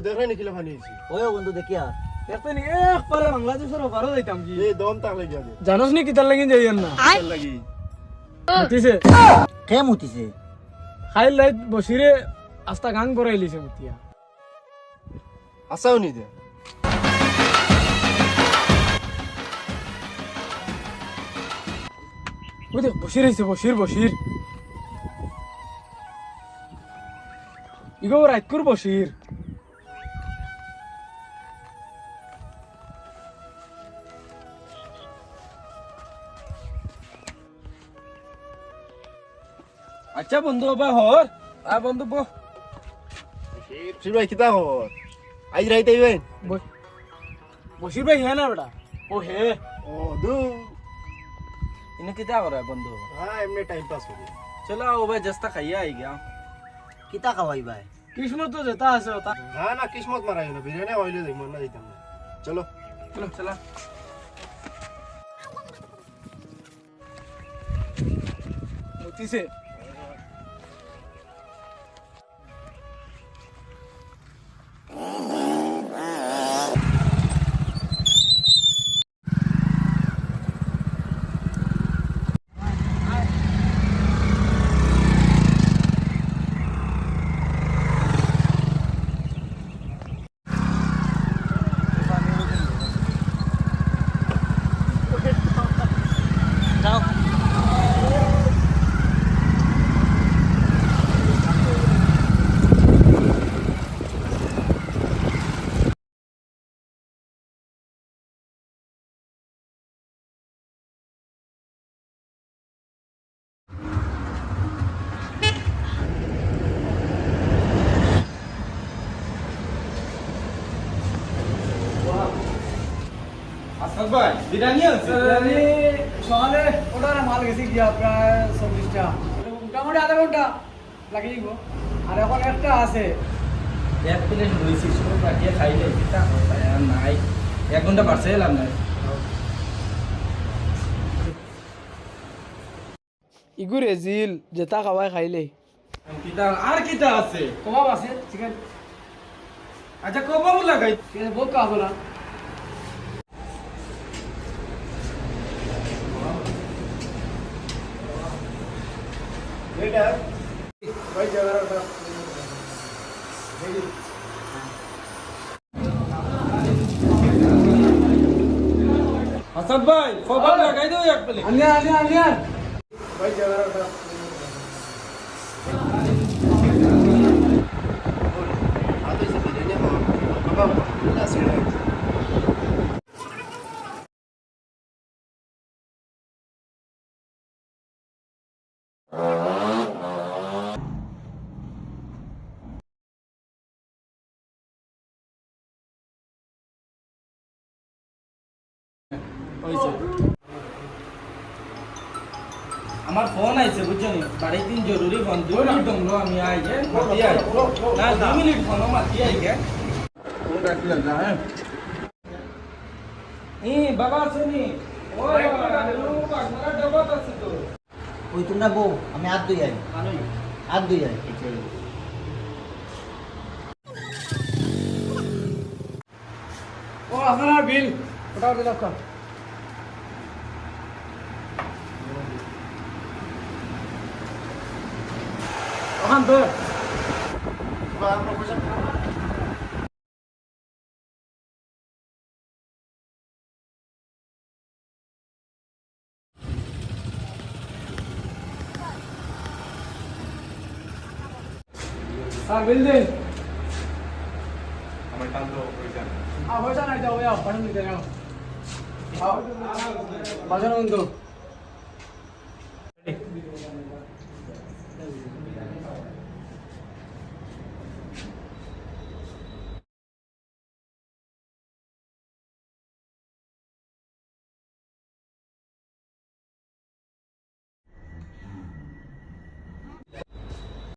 দেখলে নিখিলে ফানিয়েছি ওই বন্ধু দেখিয়া দেখতে নি একবারে বাংলাদেশের ওপারও যাইতাম কি এই দম তাক লাগিয়া দে জানোস নি কিতার লাগিন যাইয়েন না ভাল লাগি মতিছে কে মুতিছে খাইল লাইট বসিরে আস্তা গাং বরাইলিছে মতিয়া আসাও নি দে ওই দেখ বসির হইছে বসির ইগো রাইত কর বসির আচ্ছা বন্ধু বা হর বন্ধু বহ শির ভাই কিতা খবর আজ রাইতে আইবেন বসির ভাই হ্যাঁ না বেটা ও হে ও দু ইনে কিতা করে বন্ধু হ্যাঁ এমনি টাইম পাস করি চলো ও ভাই জস্তা খাইয়া আই গয়া কিতা খাওয়াই ভাই কিসমত তো যেটা আছে ওটা হ্যাঁ না কিসমত মারাই না বিরিয়ানি হইলে যাই মন না দিতাম না চলো চলো মতিছে যাও আসাদ ভাই বিরিয়ানি আছে বিরিয়ানি সকালে অর্ডারে মাল গেছে গিয়া প্রায় 40টা মোটামুটি আধা ঘন্টা লাগে যাব আর এখন একটা আছে এক প্লেট লইছি সব রাখিয়ে খাইলে এটা আর নাই 1 ঘন্টা বাড়ছে এলাম না ইগুরে জিল যেটা খাওয়াই খাইলে কিটা আর কিটা আছে কবাব আছে চিকেন আচ্ছা কবাবু লাগাই বহুত কাজ না এটা ভাই জায়গাটা আসাদ ভাই কবাব লাগাই দাও এক প্লেট আনিয়া ভাই জায়গাটা আতো ইসে বিরিয়ানি বাবা না সিরে হইছে আমার ফোন আইছে বুঝছো নি বাড়ি দিন জরুরি ফোন 2 মিনিট দমলো আমি আই গে মাতি আই না 2 মিনিট ফোন মাতি আই গে ফোন রাখলা না হ্যাঁ বাবা শুনি ওই বাবা আপনারা ডবত আছে তো ওই তোমরা বউ আমি হাত ধুই আই হাত ধুই আই ও আপনার বিল ওটা দিলাম কা ওখান তো বা প্রপোজাল বিল দিন আমার টান তো পয়সা পয়সা নাই যাও পড়ুন দিতে নাও বাজার বন্ধু